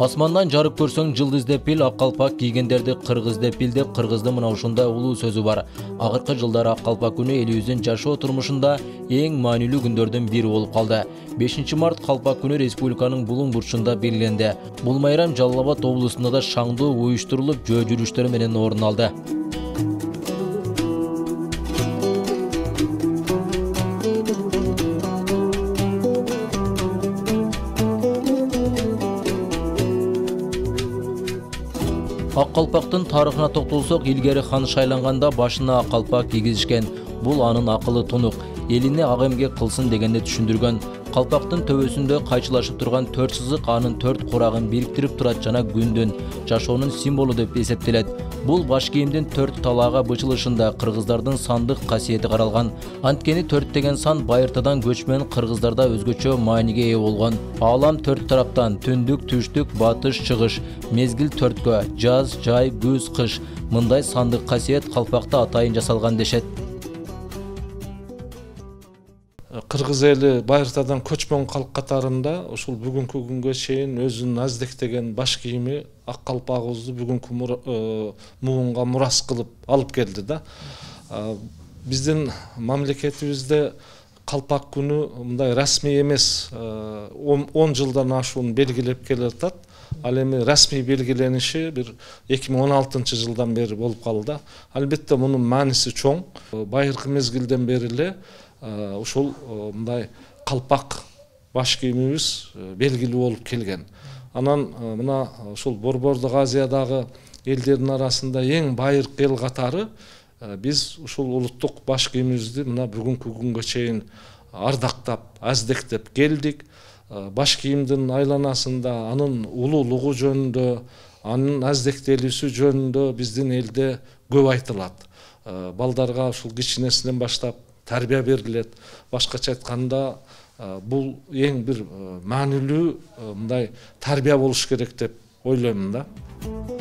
Асмандан жарып көрсөң жылдыз деп бил, ак калпак кийгендерди кыргыз деп бил деп кыргыздын мына ушундай улуу сөзү бар. Акыркы жылдары ак калпак күнү элибиздин жашоо турмушунда эң маанилүү күндөрдүн бири болуп калды. 5 март калпак күнү республиканын булуң бурчунда белгиленди. Бул майрам Жалал Абад облусунда да шаңдуу уюштурулуп, жөө жүрүштөр менен орун алды. Ак калпактын тарыхына токтолсок, илгери хан шайланганда башына ак калпак кийгизишкен. Бул анын акылы тунук, элине ак эмгек кылсын дегенди түшүндүргөн. Калпактын төбөсүндө кайчылашып турган 4 сызык анын 4 курагын бириктирип турат жана күндүн, жашоонун символу деп эсептелет. Бул баш кийимдин 4 талаага бычылышында кыргыздардын сандык касиети каралган. Анткени 4 деген сан байыртадан көчмөн кыргыздарда өзгөчө мааниге ээ болгон. Аалам 4 тараптан: түндүк, түштүк, батыш, чыгыш, мезгил 4кө, жаз, жай, күз, кыш. Мындай сандык касиет калпакта атайын жасалган дешет. Кыргыз эли байыртадан көчмөн калк катарында ушул бүгүнкү күнгө чейин өзүнүн аздектеген баш кийими ак калпагыбызды бүгүнкү муунга мурас кылып алып келди да. Биздин мамлекетибизде калпак күнү мындай расмий эмес 10 жылдан ашуун белгилеп келатат. Ал эми расмий белгилениши бир 2016 жылдан бери болуп калды. Албетте мунун мааниси чоң. Байыркы мезгилден бери эле ушул мындай калпак баш кийимибиз белгилүү болуп келген. Анан мына ушул Борбордук Азиядагы элдердин арасында эң байыркы эл катары биз ушул улуттук баш кийимибизди мына бүгүнкү күнгө чейин ардактап, аздектеп келдик. Баш кийимдин айланасында анын улуулугу жөнүндө, анын аздектелүүсү жөнүндө биздин элде көп айтылат. Балдарга ушул кичинесинен баштап тарбия берилет. Башкача айтканда, бул эң бир маанилүү мындай тарбия болуш керек деп ойлоймун да.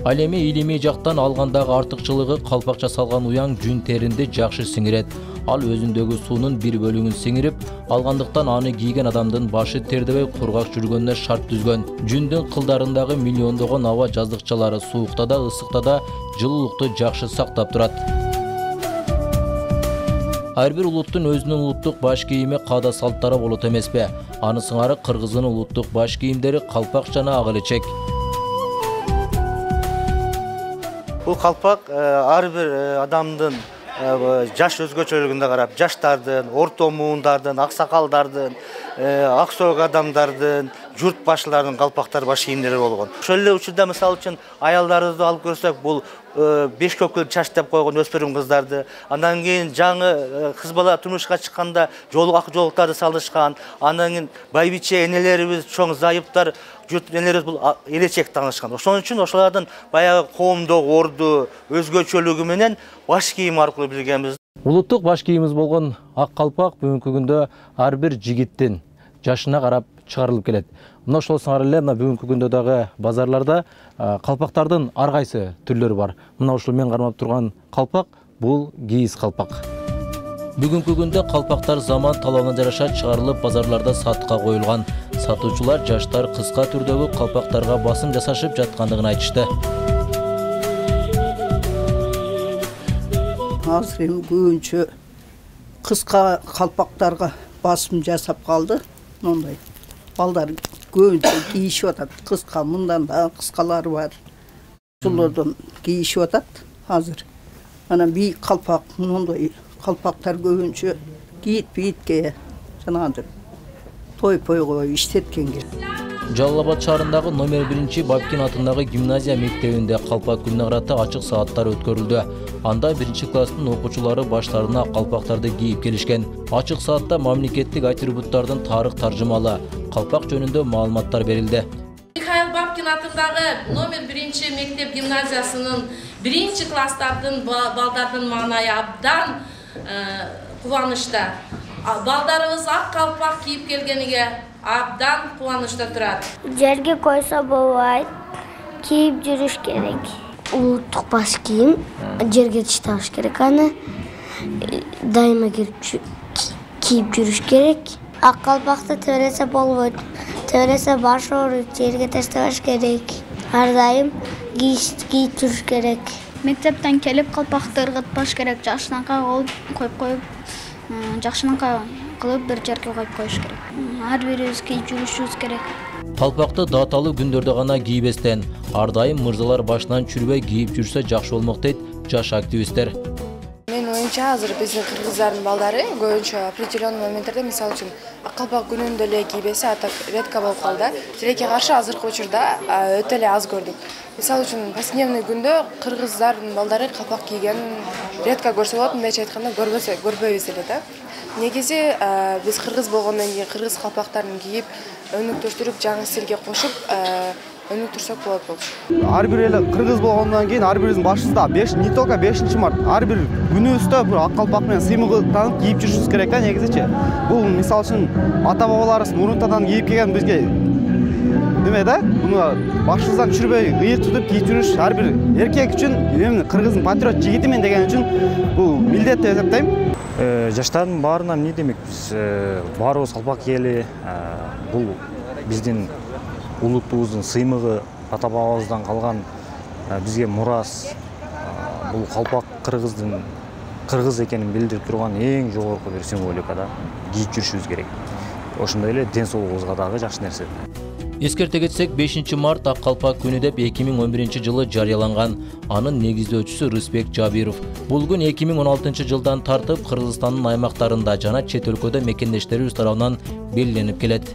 Ал эми илимий жактан алгандагы артыкчылыгы калпак жасалган уяң жүн теринде жакшы сиңирет. Ал өзүндөгү суунун бир бөлүгүн сиңирип алгандыктан аны кийген адамдын башы тердебей кургак жүргөнүнө шарт түзгөн. Жүндүн кылдарындагы миллиондогон аба жаздыкчалары суукта да, ысыкта да жылуулукту жакшы сактап турат. Ар бир улуттун өзүнүн улуттук баш кийими, каада салттары болот эмеспи? Аны сыңары кыргыздын улуттук баш кийимдери калпак жана ак элечек. Бул калпак ар бир адамдын жаш өзгөчөлүгүндө карап, жаштардын, орто муундардын, аксакалдардын, ак соок адамдардын, журт башылардын калпактар баш кийимдери болгон. Ошол эле учурда мисалы үчүн аялдарыбызды алып көрсөк, бул 5 көкүл чач деп койгон өспүрүм кыздарды, андан кийин жаңы кыз бала турмушка чыкканда ак жоолуктарды салышкан, андан кийин байбиче энелерибиз, чоң зайыптар, журт энелерибиз бул элечек таанышкан. Ошон үчүн ошолордун баягы коомдук орду, өзгөчөлүгү менен баш кийим аркылуу билгенбиз. Улуттук баш кийимибиз болгон ак калпак бүгүнкү күндө ар бир жигиттин жашына карап чыгарылып келет. Мына ошол сыңары эле мына бүгүнкү күндө дагы базарларда калпактардын ар кайсы түрлөрү бар. Мына ушул мен кармап турган калпак бул кийиз калпак. Бүгүнкү күндө калпактар заман талабына жараша чыгарылып базарларда сатыкка коюлган. Сатуучулар жаштар кыска түрдөгү калпактарга басым жасашып жаткандыгын айтышты. Азыр эми көбүнчө кыска калпактарга басым жасап калды. Мондай балдар көбүнчө кийишип атат. Кыска, мындан да кыскалары бар. Ошолордон кийишип атат азыр. Анан бийик калпак, мондай калпактар көбүнчө кийитпейитке жанагы той-пойго иштеткенге. Жалал Абад шаарындагы номер 1 Бабкин атындагы гимназия мектебинде калпак күнүнө карата ачык сааттар өткөрүлдү. Анда 1 класстын окуучулары баштарына калпактарды кийип келишкен. Ачык саатта мамлекеттик атрибуттардын тарых таржымалы, калпак жөнүндө маалыматтар берилди. Михаил Бабкин атындагы номер 1 мектеп гимназиясынын 1 класстардын балдардын маанайы абдан кубанычта. Балдарыбыз ак калпак кийип келгениге абдан кубанычта турат. Жерге койсо болбойт, кийип жүрүш керек. Улуттук баш кийим, жерге чыдаш керек, аны дайыма кийип жүрүш керек. Ак калпакты төрөсө болбойт, Töөлесе баш ооруйт, жерге таштабаш керек. Ар дайым кийип туруш керек. Мектептен келип калпакты ыргытпаш керек. Жакшынакай коюп, жакшынакай кылып бир жерге коюп коюш керек. Ар бирибиз кийип жүрүшүбүз керек. Калпакты даталуу күндөрдө гана кийбестен, ар дайым мырзалар башынан чүрбөй кийип жүрсө жакшы болмок дейт жаш активисттер. Менин оюмча азыр биздин кыргыздардын балдары көбүнчө определенный моменттерде, мисалы үчүн ак калпак күнүндө эле кийбесе, а так редко болуп калды. Тилекке каршы азыркы учурда өтө эле аз көрдүк. Мисалы үчүн повседневный күндө кыргыздардын балдары калпак кийгенин редко көрсө болот, мындайча айтканда көрбөйбүз эле да. Негизи биз кыргыз болгондон кийин кыргыз калпактарын кийип, өнүктүрүп, жаңы стилге кошуп, өнүктүрсөк болот болчу. Ар бир эле кыргыз болгондон кийин ар бирибиздин башыбызда не только 5 март, ар бир күнүбүздө бир ак калпак менен сыймыгы танып кийип жүрүшүбүз керек да негизичи. Бул мисалы үчүн ата бабаларыбыз мурунтадан кийип келген бизге неме да? Буну башыбыздан чүрбөй ыйык тутуп кийип жүрүш ар бир эркек үчүн, мен кыргыздын патриот жигитимин деген үчүн бул милдет деп эсептейм. Жаштардын баарына эмне демекпиз? Баарыбыз калпак кийели. Бул биздин улутубуздун сыймыгы, ата бабабыздан калган бизге мурас. Бул калпак кыргыз экенин билдирип турган эң жогорку бир символика да. Кийип жүрүшүбүз керек. Ошондой эле ден соолугубузга дагы жакшы нерсе. Эскерте кетсек, 5 март ак калпак күнү деп 2011-жылы жарыяланган. Анын негиздөөчүсү Рысбек Жабиров. Бул күн 2016-жылдан тартып Кыргызстандын аймактарында жана чет өлкөдө мекендештерибиз тарабынан белгиленип келет.